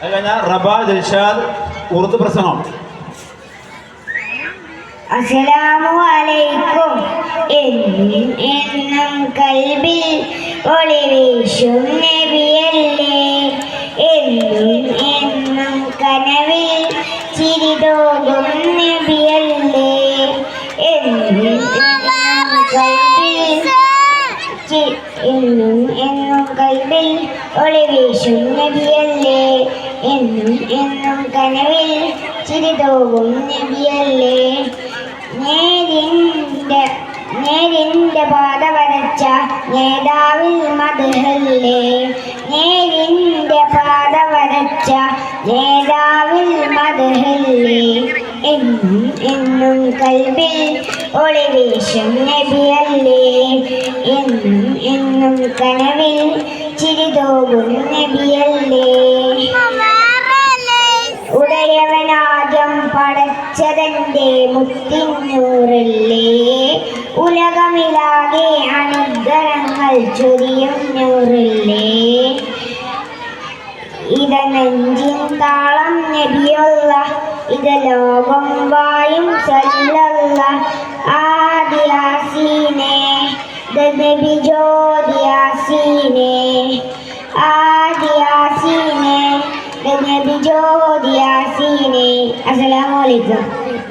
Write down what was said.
അത് കഴിഞ്ഞാൽ റബ ദിൽഷാദ് ഉറുദു പ്രസംഗം. അസ്സലാമു അലൈക്കും. എന്നും കൽബിൽ ഒളിവീശും നബിയല്ലേ, എന്നും കനവിൽ ചിരിതോകും നബിയല്ലേ, എന്നും കൽബിൽ ഒളിവീശും നബിയല്ലേ, എന്നും കനവിൽ ചിരിതോകും നബിയല്ലേ. നേരിന്റെ പാത വരച്ച നേതാവിൽ മദ്ഹല്ലേ, നേരിന്റെ പാത വരച്ച നേതാവിൽ മദ്ഹല്ലേ, എന്നും കൽബിൽ ഒളിവീശും നബിയല്ലേ, എന്നും കനവിൽ ചിരിതോകും നബിയല്ലേ. ഉടയവനാദ്യം പടച്ചതന്റെ മുത്തിന്നൂറല്ലേ, ഉലകമിലാകെ അനുഗ്രഹങ്ങൾ ചൊരിയും നൂറല്ലേ. ഇത നെഞ്ചിൻ താളം നബിയുള്ള, ഇത ലോകം വായും സല്ലല്ല. ആദിയാസീനെ നബി ജ്യോതിയാസീനെ, ആദിയാസീനെ നബി ജ്യോതിയാസീനെ. അസ്സലാമു അലൈക്കും.